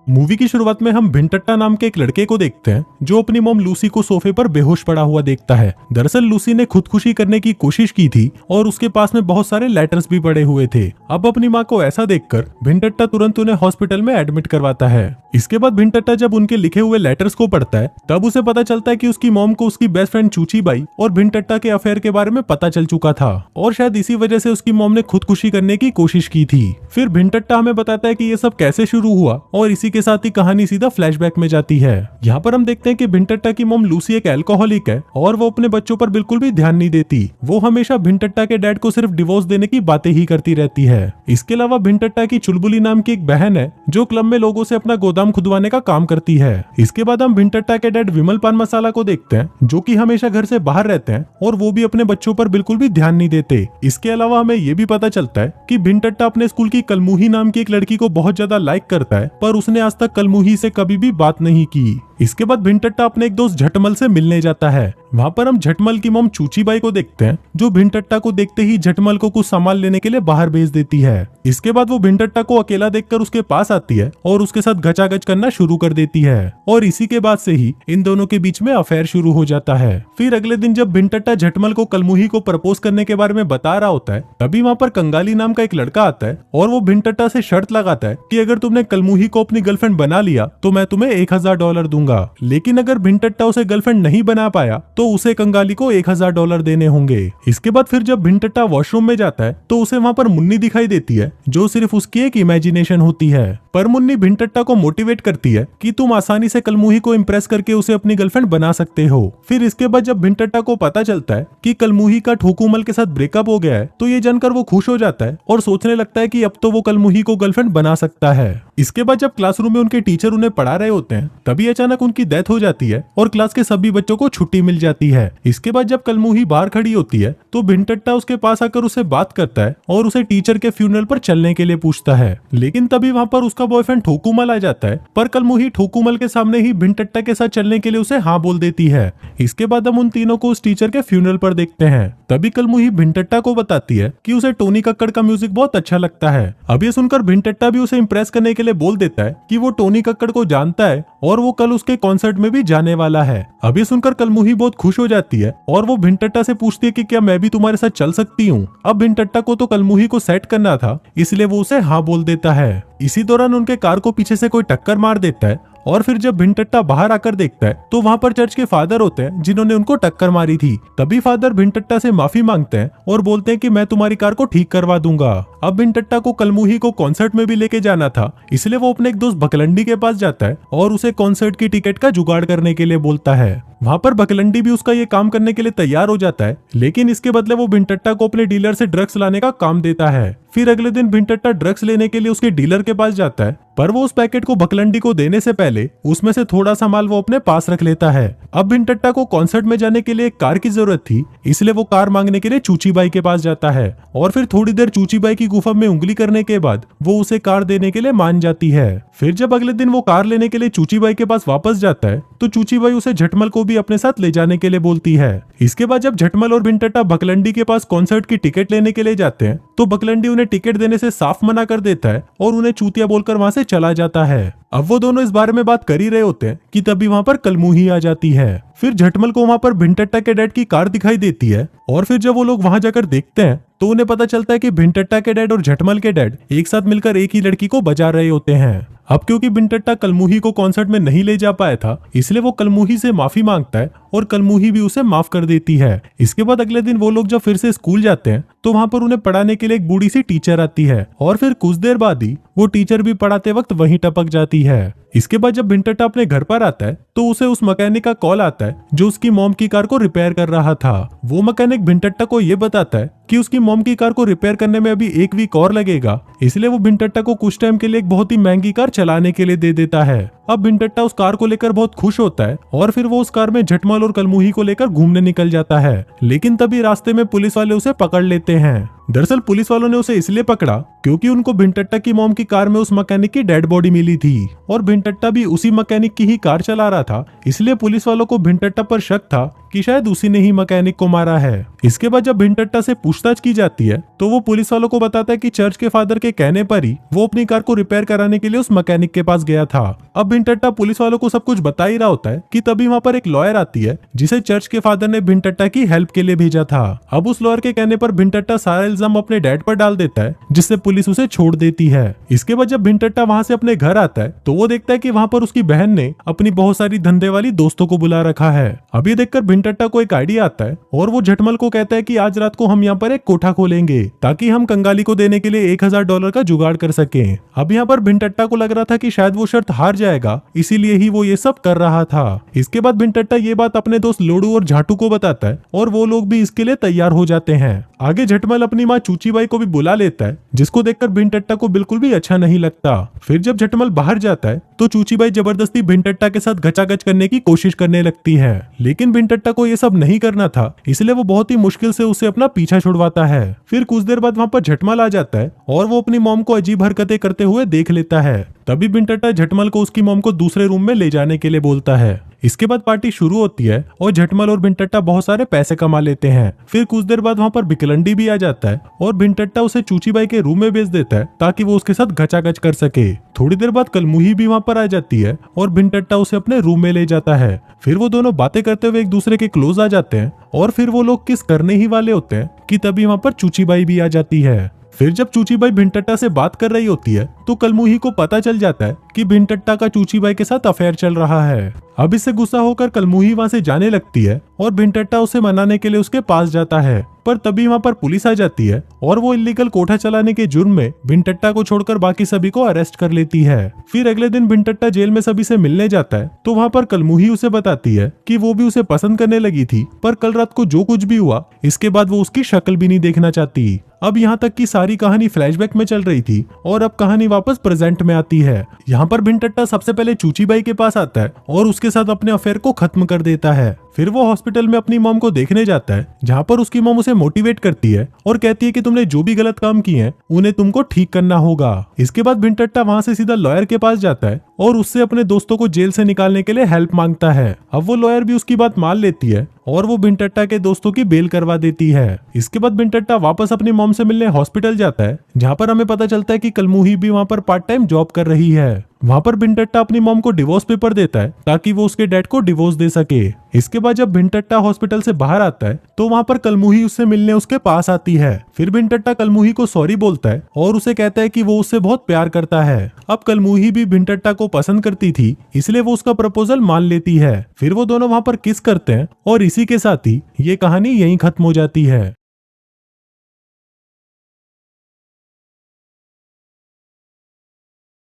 Movie की शुरुआत में हम भिंटट्टा नाम के एक लड़के को देखते हैं जो अपनी मॉम लूसी को सोफे पर बेहोश पड़ा हुआ देखता है। दरअसल लूसी ने खुदकुशी करने की कोशिश की थी और उसके पास में बहुत सारे लेटर्स भी पड़े हुए थे। अब अपनी माँ को ऐसा देखकर भिंटट्टा तुरंत उन्हें हॉस्पिटल में एडमिट करवाता है। इसके बाद भिंटट्टा जब उनके लिखे हुए लेटर्स को पढ़ता है तब उसे पता चलता है कि उसकी मॉम को उसकी बेस्ट फ्रेंड चूची बाई और भिंटट्टा के अफेयर के बारे में पता चल चुका था और शायद इसी वजह से उसकी मॉम ने खुदकुशी करने की कोशिश की थी। फिर भिंटट्टा हमें बताता है कि ये सब कैसे शुरू हुआ और इसी के साथ ही कहानी सीधा फ्लैशबैक में जाती है। यहाँ पर हम देखते हैं कि भिंटट्टा की मॉम लूसी एक अल्कोहलिक है और वो अपने बच्चों पर बिल्कुल भी ध्यान नहीं देती। वो हमेशा भिंटट्टा के डैड को सिर्फ डिवोर्स देने की बातें ही करती रहती है। इसके अलावा भिंटट्टा की चुलबुली नाम की एक बहन है जो क्लब में लोगों से अपना गोदाम खुदवाने का काम करती है। इसके बाद हम भिंटट्टा के डैड विमल पान मसाला को देखते हैं जो कि हमेशा घर से बाहर रहते हैं और वो भी अपने बच्चों पर बिल्कुल भी ध्यान नहीं देते। इसके अलावा हमें ये भी पता चलता है कि भिंटट्टा अपने स्कूल की कलमुही नाम की एक लड़की को बहुत ज्यादा लाइक करता है पर उसने आज तक कलमुही से कभी भी बात नहीं की। इसके बाद भिंटट्टा अपने एक दोस्त झटमल से मिलने जाता है। वहाँ पर हम झटमल की मॉम चूची बाई को देखते हैं जो भिंटट्टा को देखते ही झटमल को कुछ सामान लेने के लिए बाहर भेज देती है। इसके बाद वो भिंटट्टा को अकेला देखकर उसके पास आती है और उसके साथ गचागच करना शुरू कर देती है और इसी के बाद से ही इन दोनों के बीच में अफेयर शुरू हो जाता है। फिर अगले दिन जब भिंटट्टा झटमल को कलमुही को प्रपोज करने के बारे में बता रहा होता है तभी वहाँ पर कंगाली नाम का एक लड़का आता है और वो भिंटट्टा से शर्त लगाता है कि अगर तुमने कलमुही को अपनी गर्लफ्रेंड बना लिया तो मैं तुम्हें $1000 दूंगा, लेकिन अगर भिंटट्टा उसे गर्लफ्रेंड नहीं बना पाया तो उसे कंगाली को $1000 देने होंगे। इसके बाद फिर जब भिंटट्टा वॉशरूम में जाता है तो उसे वहाँ पर मुन्नी दिखाई देती है जो सिर्फ उसकी एक इमेजिनेशन होती है। पर मुन्नी भिंटट्टा को मोटिवेट करती है कि तुम आसानी से कलमुही को इम्प्रेस करके उसे अपनी गर्लफ्रेंड बना सकते हो। फिर इसके बाद जब भिंटट्टा को पता चलता है कि कलमुही का ठोकुमल के साथ ब्रेकअप हो गया है तो ये जानकर वो खुश हो जाता है और सोचने लगता है कि अब तो वो कलमुही को गर्लफ्रेंड बना सकता है। इसके बाद जब क्लासरूम में उनके टीचर उन्हें पढ़ा रहे होते हैं तभी अचानक उनकी डेथ हो जाती है और क्लास के सभी बच्चों को छुट्टी मिल जाती है। इसके बाद जब कलमुही बाहर खड़ी होती है तो भिंटट्टा उसके पास आकर उसे बात करता है और उसे टीचर के फ्यूनरल पर चलने के लिए पूछता है, लेकिन तभी वहाँ पर उसका बॉयफ्रेंड ठोकुमल आ जाता है। पर कलमुही ठोकुमल के सामने ही भिंटट्टा के साथ चलने के लिए उसे हाँ बोल देती है। इसके बाद हम उन तीनों को उस टीचर के फ्यूनरल पर देखते हैं। तभी कलमुही भिंटट्टा को बताती है कि उसे टोनी कक्कड़ का म्यूजिक बहुत अच्छा लगता है। अब ये सुनकर भिंटट्टा भी उसे इम्प्रेस करने के लिए बोल देता है कि वो टोनी कक्कड़ को जानता है और वो कल उसके कॉन्सर्ट में भी जाने वाला है। अब ये सुनकर कलमुही बहुत खुश हो जाती है और वो भिंटट्टा से पूछती है कि क्या मैं भी तुम्हारे साथ चल सकती हूँ। अब भिंटट्टा को तो कलमुही को सेट करना था इसलिए वो उसे हाँ बोल देता है। इसी दौरान उनके कार को पीछे से कोई टक्कर मार देता है और फिर जब भिंटट्टा बाहर आकर देखता है तो वहाँ पर चर्च के फादर होते हैं जिन्होंने उनको टक्कर मारी थी। तभी फादर भिंटट्टा से माफी मांगते हैं और बोलते हैं कि मैं तुम्हारी कार को ठीक करवा दूंगा। अब भिंटट्टा को कलमुही को कॉन्सर्ट में भी लेके जाना था इसलिए वो अपने एक दोस्त बकलंडी के पास जाता है और उसे कॉन्सर्ट की टिकट का जुगाड़ करने के लिए बोलता है। वहाँ पर बकलंडी भी उसका ये काम करने के लिए तैयार हो जाता है, लेकिन इसके बदले वो भिंटट्टा को अपने डीलर से ड्रग्स लाने का काम देता है। फिर अगले दिन भिंटट्टा ड्रग्स लेने के लिए उसके डीलर के पास जाता है पर वो उस पैकेट को बकलंडी को देने से पहले उसमें से थोड़ा सा माल वो अपने पास रख लेता है। अब भिंटट्टा को कॉन्सर्ट में जाने के लिए एक कार की जरूरत थी इसलिए वो कार मांगने के लिए चूची बाई के पास जाता है और फिर थोड़ी देर चूची बाई की गुफा में उंगली करने के बाद वो उसे कार देने के लिए मान जाती है। फिर जब अगले दिन वो कार लेने के लिए चूची बाई के पास वापस जाता है तो चूची बाई उसे झटमल को भी अपने साथ ले जाने के लिए बोलती है। इसके बाद जब झटमल और भिंटट्टा बकलंडी के पास कॉन्सर्ट की टिकट लेने के लिए जाते हैं तो बकलंडी उन्हें टिकट देने से साफ मना कर देता है और उन्हें चूतिया बोलकर वहां से चला जाता है। अब वो दोनों इस बारे में बात कर ही रहे होते हैं कि तभी वहां पर कलमुही आ जाती है। फिर झटमल को वहां पर भिंटट्टा के डैड की कार दिखाई देती है और फिर जब वो लोग वहां जाकर देखते हैं तो उन्हें पता चलता है कि भिंटट्टा के डैड और झटमल के डैड एक साथ मिलकर एक ही लड़की को बजा रहे होते हैं। अब क्योंकि भिंटट्टा कलमुही को कॉन्सर्ट में नहीं ले जा पाया था इसलिए वो कलमुही से माफी मांगता है और कलमुही भी उसे माफ कर देती है। इसके बाद अगले दिन वो लोग जब फिर से स्कूल जाते हैं तो वहां पर उन्हें पढ़ाने के लिए एक बूढ़ी सी टीचर आती है और फिर कुछ देर बाद ही वो टीचर भी पढ़ाते वक्त वहीं टपक जाती है। इसके बाद जब भिंटट्टा अपने घर पर आता है तो उसे उस मैकेनिक का कॉल आता है जो उसकी मॉम की कार को रिपेयर कर रहा था। वो मैकेनिक भिंटट्टा को ये बताता है कि उसकी मॉम की कार को रिपेयर करने में अभी 1 वीक और लगेगा इसलिए वो भिंटट्टा को कुछ टाइम के लिए एक बहुत ही महंगी कार चलाने के लिए दे देता है। अब भिंटट्टा उस कार को लेकर बहुत खुश होता है और फिर वो उस कार में झटमल और कलमुही को लेकर घूमने निकल जाता है, लेकिन तभी रास्ते में पुलिस वाले उसे पकड़ लेते हैं। दरअसल पुलिस वालों ने उसे इसलिए पकड़ा क्योंकि उनको भिंटट्टा की मॉम की कार में उस मैकेनिक की डेड बॉडी मिली थी और भिंटट्टा भी उसी मैकेनिक की ही कार चला रहा था, इसलिए पुलिस वालों को भिंटट्टा पर शक था कि शायद उसी ने ही मैकेनिक को मारा है। इसके बाद जब भिंटट्टा से पूछताछ की जाती है तो वो पुलिस वालों को बताता है कि चर्च के फादर के कहने पर ही वो अपनी कार को रिपेयर कराने के लिए उस मैकेनिक के पास गया था। अब भिंटट्टा पुलिस वालों को सब कुछ बता ही रहा होता है कि तभी वहाँ पर एक लॉयर आती है जिसे चर्च के फादर ने भिंटट्टा की हेल्प के लिए भेजा था। अब उस लॉयर के कहने पर भिंटट्टा सारा इल्जाम अपने डैड पर डाल देता है, जिससे पुलिस उसे छोड़ देती है। इसके बाद जब भिंटट्टा वहाँ से अपने घर आता है तो वो देखता है कि वहाँ पर उसकी बहन ने अपनी बहुत सारी धंधे वाली दोस्तों को बुला रखा है। अब ये देखकर भिंटट्टा को एक आइडिया आता है और वो झटमल को कहता है कि आज रात को हम यहाँ पर एक कोठा खोलेंगे ताकि हम कंगाली को देने के लिए $1000 का जुगाड़ कर सके। अब यहाँ पर भिंटट्टा को लग रहा था कि शायद वो शर्त हार जाएगा, इसीलिए ही वो ये सब कर रहा था। इसके बाद भिंटट्टा ये बात अपने दोस्त लोडू और झाटू को बताता है और वो लोग भी इसके लिए तैयार हो जाते हैं। आगे झटमल अपनी माँ चूचीबाई को भी बुला लेता है, जिसको देखकर भिंटट्टा को बिल्कुल भी अच्छा नहीं लगता। फिर जब झटमल बाहर जाता है तो चूचीबाई जबरदस्ती भिंटट्टा के साथ गचागच करने की कोशिश करने लगती है, लेकिन भिंटट्टा को ये सब नहीं करना था, इसलिए वो बहुत ही मुश्किल से उसे अपना पीछा छुड़वाता है। फिर कुछ देर बाद वहाँ पर झटमल आ जाता है और वो अपनी मॉम को अजीब हरकतें करते हुए देख लेता है। तभी भिंटट्टा झटमल को उसकी मॉम को दूसरे रूम में ले जाने के लिए बोलता है। इसके बाद पार्टी शुरू होती है और झटमल और भिंटट्टा बहुत सारे पैसे कमा लेते हैं। फिर कुछ देर बाद वहाँ पर बिकलंडी भी आ जाता है और भिंटट्टा उसे चूचीबाई के रूम में भेज देता है ताकि वो उसके साथ गचागच कर सके। थोड़ी देर बाद कलमुही भी वहाँ पर आ जाती है और भिंटट्टा उसे अपने रूम में ले जाता है। फिर वो दोनों बातें करते हुए एक दूसरे के क्लोज आ जाते हैं और फिर वो लोग किस करने ही वाले होते हैं कि तभी वहाँ पर चूचीबाई भी आ जाती है। फिर जब चूचीबाई भिंटट्टा से बात कर रही होती है तो कलमुही को पता चल जाता है कि भिंटट्टा का चूचीबाई के साथ अफेयर चल रहा है। अब इससे गुस्सा होकर कलमुही वहां से जाने लगती है और भिंटट्टा उसे मनाने के लिए उसके पास जाता है, पर तभी वहां पर पुलिस आ जाती है और वो इल्लीगल कोठा चलाने के जुर्म में भिंटट्टा को छोड़कर बाकी सभी को अरेस्ट कर लेती है। फिर अगले दिन भिंटट्टा जेल में सभी से मिलने जाता है तो वहाँ पर कलमुही उसे बताती है कि वो भी उसे पसंद करने लगी थी, पर कल रात को जो कुछ भी हुआ इसके बाद वो उसकी शक्ल भी नहीं देखना चाहती। अब यहाँ तक की सारी कहानी फ्लैशबैक में चल रही थी और अब कहानी वापस प्रेजेंट में आती है। यहाँ पर भिंटट्टा सबसे पहले चूचीबाई के पास आता है और उसके साथ अपने अफेयर को खत्म कर देता है। फिर वो हॉस्पिटल में अपनी मॉम को देखने जाता है, जहाँ पर उसकी मॉम उसे मोटिवेट करती है और कहती है कि तुमने जो भी गलत काम किए हैं उन्हें तुमको ठीक करना होगा। इसके बाद भिंटट्टा वहाँ से सीधा लॉयर के पास जाता है और उससे अपने दोस्तों को जेल से निकालने के लिए हेल्प मांगता है। अब वो लॉयर भी उसकी बात मान लेती है और वो भिंटट्टा के दोस्तों की बेल करवा देती है। इसके बाद भिंटट्टा वापस अपनी मॉम से मिलने हॉस्पिटल जाता है, जहाँ पर हमें पता चलता है कि कलमुही भी वहाँ पर पार्ट टाइम जॉब कर रही है। वहाँ पर भिंटट्टा अपनी मॉम को डिवोर्स पेपर देता है ताकि वो उसके डैड को डिवोर्स दे सके। इसके बाद जब भिंटट्टा हॉस्पिटल से बाहर आता है तो वहाँ पर कलमुही उससे मिलने उसके पास आती है। फिर भिंटट्टा कलमुही को सॉरी बोलता है और उसे कहता है कि वो उससे बहुत प्यार करता है। अब कलमुही भी भिंटट्टा को पसंद करती थी, इसलिए वो उसका प्रपोजल मान लेती है। फिर वो दोनों वहाँ पर किस करते हैं और इसी के साथ ही ये कहानी यहीं खत्म हो जाती है।